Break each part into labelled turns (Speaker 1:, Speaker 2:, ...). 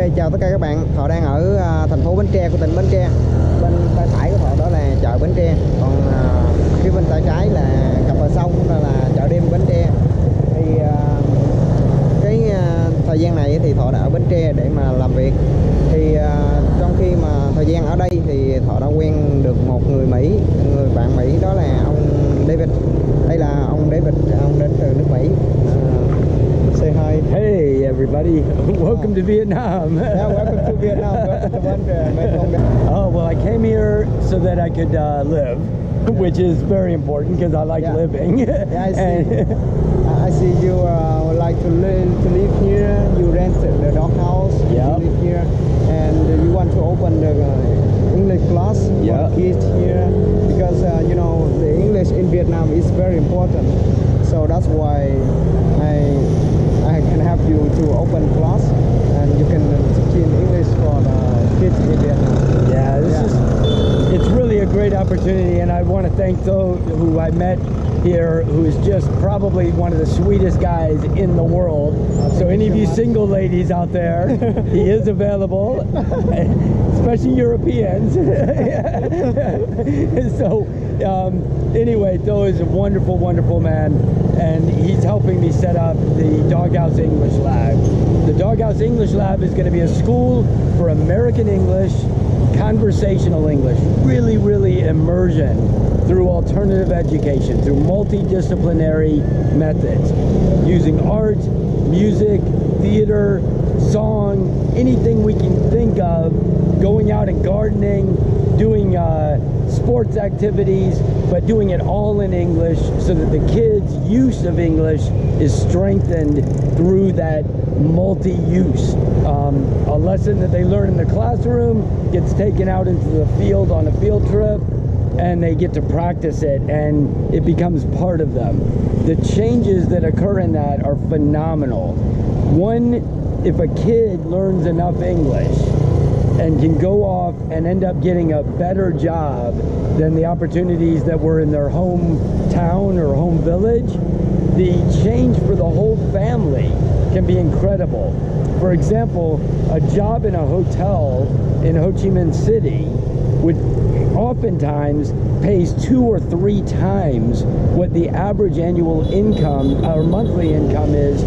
Speaker 1: Ok, chào tất cả các bạn. Thọ đang ở thành phố Bến Tre của tỉnh Bến Tre. Bên tay phải của Thọ đó là chợ Bến Tre, còn phía bên tay trái là cặp bờ sông, đó là chợ đêm Bến Tre. Thì thời gian này thì Thọ đã ở Bến Tre để mà làm việc. Thì trong khi mà thời gian ở đây thì Thọ đã quen được một người Mỹ, người bạn Mỹ, đó là ông David. Đây là ông David, ông đến từ nước Mỹ. Say hi.
Speaker 2: Hey everybody, welcome to Vietnam.
Speaker 1: Yeah, welcome to Vietnam. Welcome to Mekong.
Speaker 2: Oh, well, I came here so that I could live, which is very important because I like living.
Speaker 1: Yeah, I see. I see you like to live here. You rent the dog house.
Speaker 2: Yeah.
Speaker 1: You live here, and you want to open the English class for kids here because you know the English in Vietnam is very important. So that's why I can help you to open class, and you can teach in English for the kids in Vietnam.
Speaker 2: Yeah, it's really a great opportunity, and I want to thank those who I met here, who is just probably one of the sweetest guys in the world. So any of you single ladies out there, he is available, especially Europeans. So anyway, Tho is a wonderful, wonderful man, and he's helping me set up the Doghouse English Lab. The Doghouse English Lab is going to be a school for American English, conversational English, really immersion through alternative education, through multidisciplinary methods, using art, music, theater, song, anything we can think of, going out and gardening, doing sports activities, but doing it all in English so that the kids' use of English is strengthened through that multi-use. A lesson that they learn in the classroom gets taken out into the field on a field trip, and they get to practice it, and it becomes part of them. The changes that occur in that are phenomenal. One, if a kid learns enough English and can go off and end up getting a better job than the opportunities that were in their hometown or home village, the change for the whole family can be incredible. For example, a job in a hotel in Ho Chi Minh City would oftentimes pays 2 or 3 times what the average annual income or monthly income is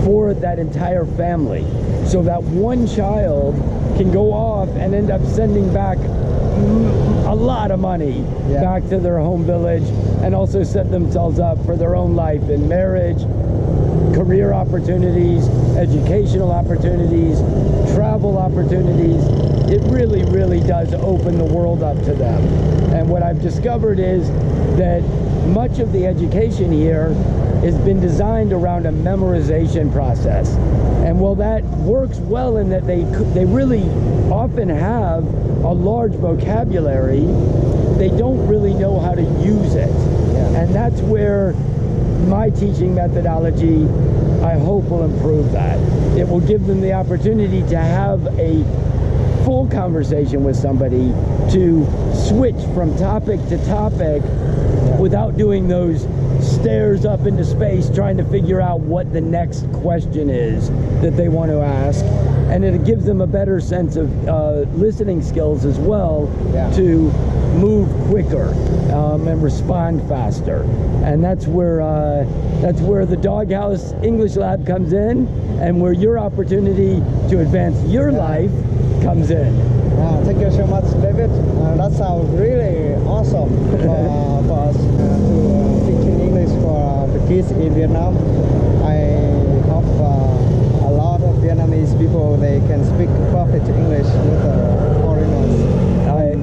Speaker 2: for that entire family. So that one child can go off and end up sending back a lot of money back to their home village, and also set themselves up for their own life in marriage, career opportunities, educational opportunities, travel opportunities. It really does open the world up to them. And what I've discovered is that much of the education here has been designed around a memorization process. And while that works well in that they really often have a large vocabulary, they don't really know how to use it. And that's where my teaching methodology, I hope, will improve that. It will give them the opportunity to have a full conversation with somebody, to switch from topic to topic without doing those stares up into space trying to figure out what the next question is that they want to ask. And it gives them a better sense of listening skills as well, to move quicker and respond faster. And that's where the Doghouse English Lab comes in, and where your opportunity to advance your life comes in.
Speaker 1: Thank you so much, David. That sounds really awesome for us to teach in English for the kids in Vietnam. I hope a lot of Vietnamese people, they can speak perfect English with the foreigners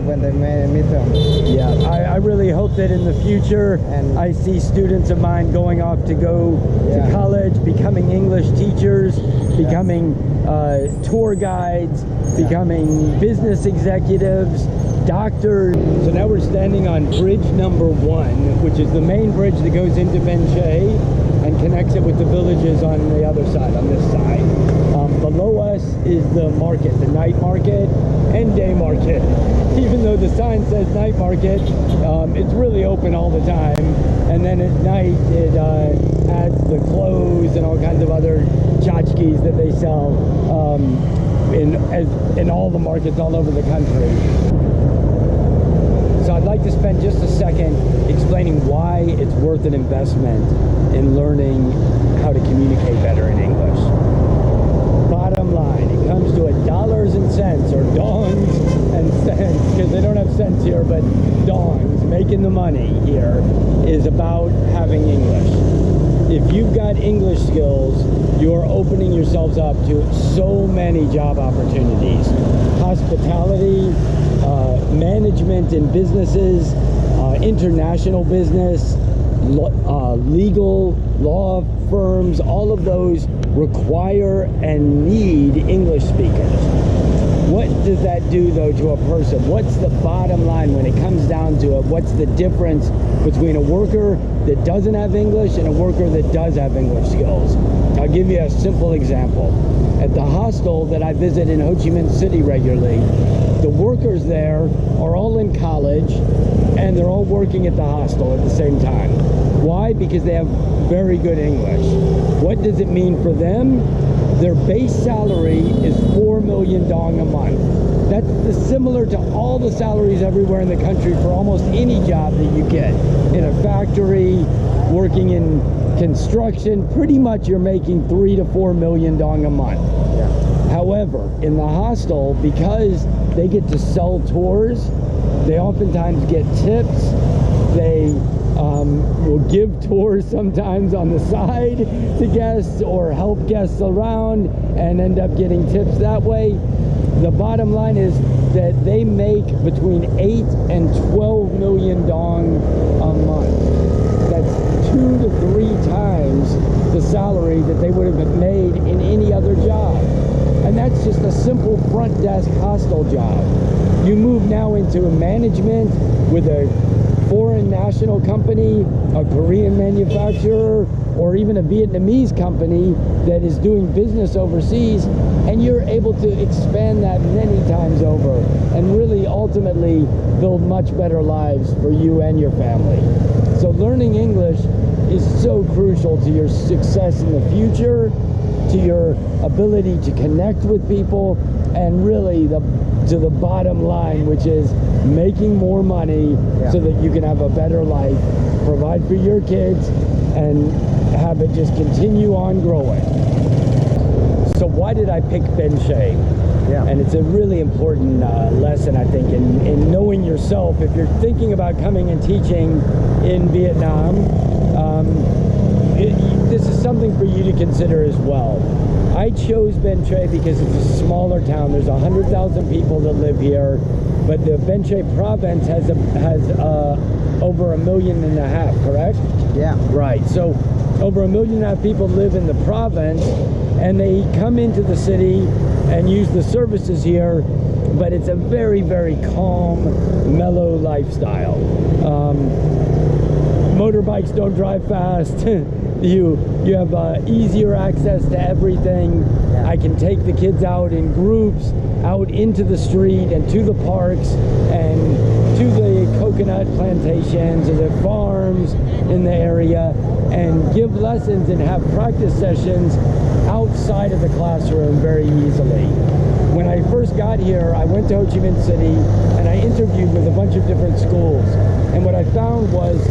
Speaker 1: when they meet them.
Speaker 2: Yeah, I really hope that in the future I see students of mine going off to go to college, becoming English teachers, becoming tour guides, becoming business executives, doctors. So now we're standing on bridge number 1, which is the main bridge that goes into Vinh Chai and connects it with the villages on the other side, on this side. Below us is the market, the night market and day market. Even though the sign says night market, it's really open all the time. And then at night, it adds the clothes and all kinds of other tchotchkes that they sell in all the markets all over the country. So I'd like to spend just a second explaining why it's worth an investment in learning how to communicate better in English. Bottom line, it comes to dollars and cents, or dongs and cents, because they don't have cents here, but dongs, making the money here, is about having English. If you've got English skills, you're opening yourselves up to so many job opportunities. Hospitality, management in businesses, international business, legal, law firms, all of those require and need English speakers. What does that do, though, to a person? What's the bottom line when it comes down to it? What's the difference between a worker that doesn't have English and a worker that does have English skills? I'll give you a simple example. At the hostel that I visit in Ho Chi Minh City regularly, the workers there are all in college and they're all working at the hostel at the same time. Why? Because they have very good English. What does it mean for them? Their base salary is 4 million dong a month. That's similar to all the salaries everywhere in the country for almost any job that you get. In a factory, working in construction, pretty much you're making 3 to 4 million dong a month.
Speaker 1: Yeah.
Speaker 2: However, in the hostel, because they get to sell tours, they oftentimes get tips. They will give tours sometimes on the side to guests or help guests around and end up getting tips that way. The bottom line is that they make between 8 and 12 million dong a month. That's 2 to 3 times the salary that they would have made in any other job. And that's just a simple front desk hostel job. You move now into management with a foreign national company, a Korean manufacturer, or even a Vietnamese company that is doing business overseas, and you're able to expand that many times over and really ultimately build much better lives for you and your family. So learning English is so crucial to your success in the future, to your ability to connect with people, and really to the bottom line, which is making more money so that you can have a better life, provide for your kids, and have it just continue on growing. So why did I pick Ben Shay?
Speaker 1: Yeah.
Speaker 2: And it's a really important lesson, I think, in knowing yourself. If you're thinking about coming and teaching in Vietnam, this is something for you to consider as well. I chose Ben Tre because it's a smaller town. There's 100,000 people that live here, but the Ben Tre province has over 1.5 million, correct?
Speaker 1: Yeah.
Speaker 2: Right. So over 1.5 million people live in the province, and they come into the city and use the services here, but it's a very, very calm, mellow lifestyle. Motorbikes don't drive fast. You have easier access to everything.
Speaker 1: Yeah.
Speaker 2: I can take the kids out in groups, out into the street and to the parks and to the coconut plantations or the farms in the area, and give lessons and have practice sessions outside of the classroom very easily. When I first got here, I went to Ho Chi Minh City and I interviewed with a bunch of different schools, and what I found was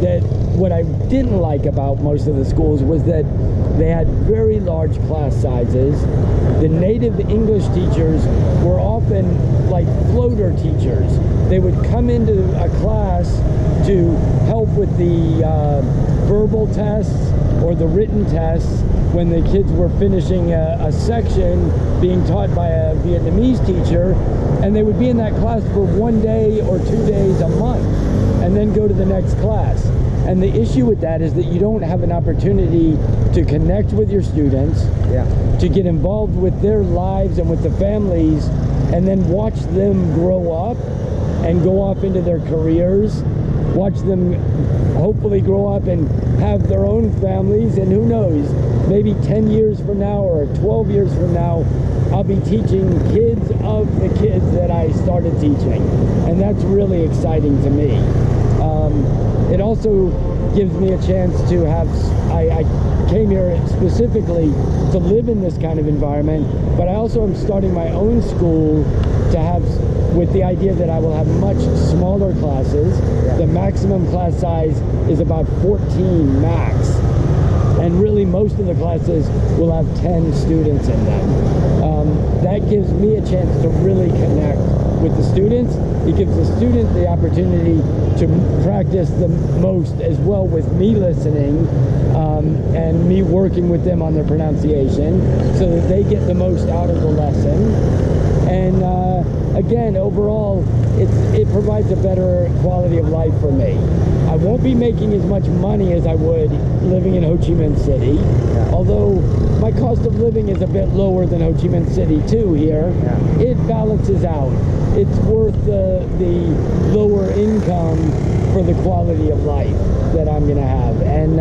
Speaker 2: that what I didn't like about most of the schools was that they had very large class sizes. The native English teachers were often like floater teachers. They would come into a class to help with the verbal tests or the written tests when the kids were finishing a section being taught by a Vietnamese teacher, and they would be in that class for 1 day or 2 days a month and then go to the next class. And the issue with that is that you don't have an opportunity to connect with your students, to get involved with their lives and with the families, and then watch them grow up and go off into their careers, watch them hopefully grow up and have their own families, and who knows, maybe 10 years from now or 12 years from now, I'll be teaching kids of the kids that I started teaching. And that's really exciting to me. It also gives me a chance to have, I came here specifically to live in this kind of environment, but I also am starting my own school to have, with the idea that I will have much smaller classes. The maximum class size is about 14 max. And really most of the classes will have 10 students in them. That gives me a chance to really connect with the students. It gives the student the opportunity to practice the most as well with me listening and me working with them on their pronunciation so that they get the most out of the lesson. And again, overall, it provides a better quality of life for me. I won't be making as much money as I would living in Ho Chi Minh City, although my cost of living is a bit lower than Ho Chi Minh City too here. It balances out. It's worth the lower income for the quality of life that I'm going to have. And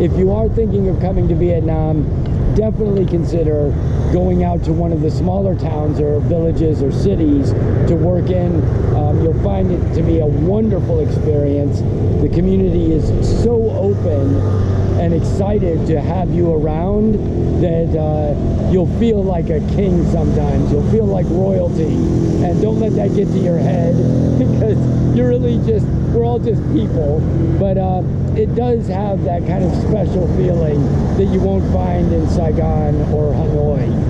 Speaker 2: if you are thinking of coming to Vietnam, definitely consider going out to one of the smaller towns or villages or cities to work in. You'll find it to be a wonderful experience. The community is so open and excited to have you around that you'll feel like a king sometimes. You'll feel like royalty. And don't let that get to your head, because you're really just, we're all just people. But it does have that kind of special feeling that you won't find in Saigon or Hanoi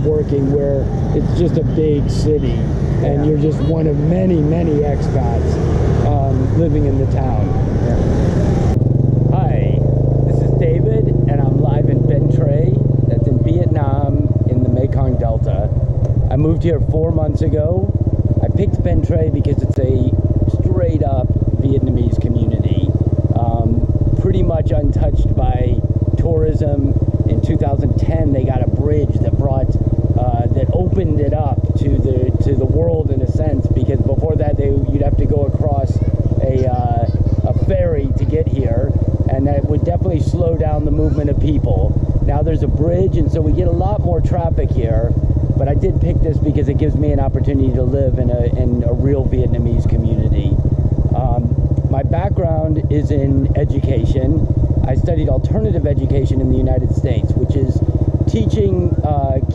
Speaker 2: working, where it's just a big city and you're just one of many, many expats living in the town. Hi, this is David, and I'm live in Ben Tre, that's in Vietnam in the Mekong Delta. I moved here 4 months ago. I picked Ben Tre because it's a straight up Vietnamese community, pretty much untouched by tourism. In 2010, they got a bridge that brought that opened it up to the world in a sense, because before that you'd have to go across a ferry to get here, and that would definitely slow down the movement of people. Now there's a bridge, and so we get a lot more traffic here. But I did pick this because it gives me an opportunity to live in a real Vietnamese community. My background is in education. I studied alternative education in the United States, which is teaching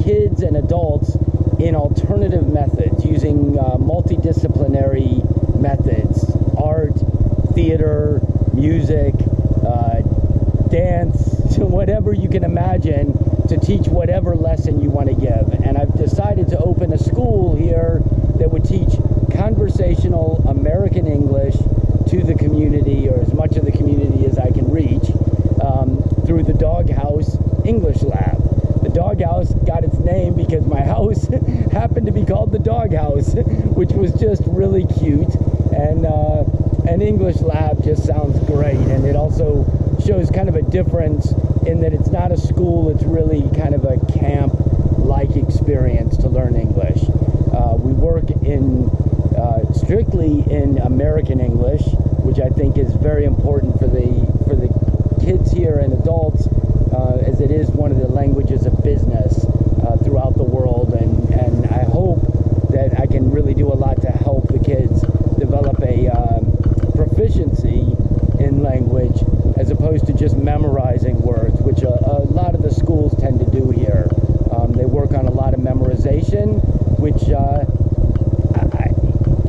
Speaker 2: kids and adults in alternative methods, using multidisciplinary methods: art, theater, music, dance, whatever you can imagine, to teach whatever lesson you want to give. And I've decided to open a school here that would teach conversational American English to the community, or as much of the community as I can reach, through the Doghouse English Lab. The Doghouse got its name because my house happened to be called the Doghouse, which was just really cute. And an English Lab just sounds great, and it also shows kind of a difference in that it's not a school, it's really kind of a camp-like experience to learn English. We work in strictly in American English, which I think is very important for the kids here and adults, as it is one of the languages of business throughout the world. And I hope that I can really do a lot to help the kids develop a proficiency in language, as opposed to just memorizing words, which a lot of the schools tend to do here. They work on a lot of memorization, which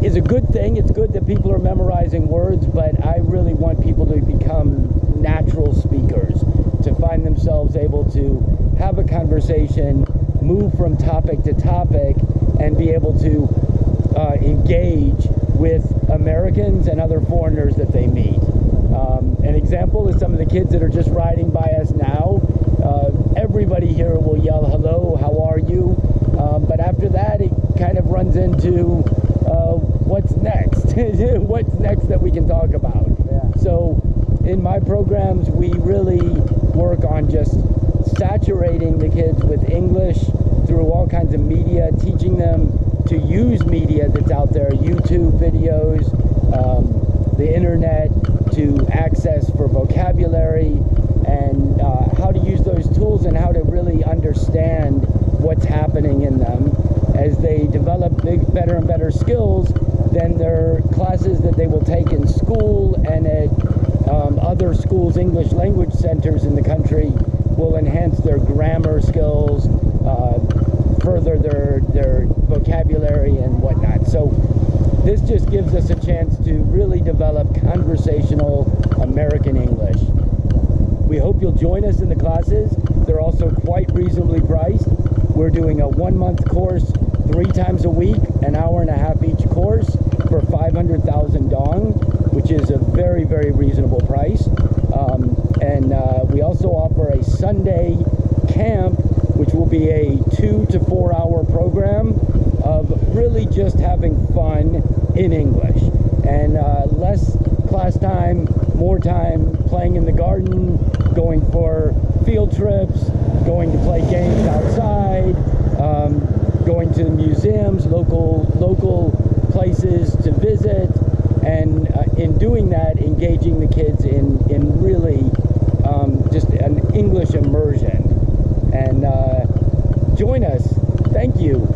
Speaker 2: is a good thing. It's good that people are memorizing words, but I really want people to become natural speakers, to find themselves able to have a conversation, move from topic to topic, and be able to engage with Americans and other foreigners that they meet. An example is some of the kids that are just riding by us now. Everybody here will yell, "Hello, how are you?" But after that, it kind of runs into what's next? What's next that we can talk about? So in my programs, we really work on just saturating the kids with English through all kinds of media, teaching them to use media that's out there, YouTube videos, the internet, to access for vocabulary, and how to use those tools and how to really understand what's happening in them as they develop better and better skills. Then their classes that they will take in school and at other schools, English language centers in the country, will enhance their grammar skills, further their vocabulary and whatnot. So this just gives us a chance to really develop conversational American English. We hope you'll join us in the classes. They're also quite reasonably priced. We're doing a 1-month course 3 times a week, an hour and a half each course, for 500,000 dong, which is a very, very reasonable price. And we also offer a Sunday camp, which will be a 2 to 4 hour program of really just having fun in English, and less class time, more time playing in the garden, going for field trips, going to play games outside, going to museums, local places to visit, and in doing that, engaging the kids in really just an English immersion. And join us. Thank you.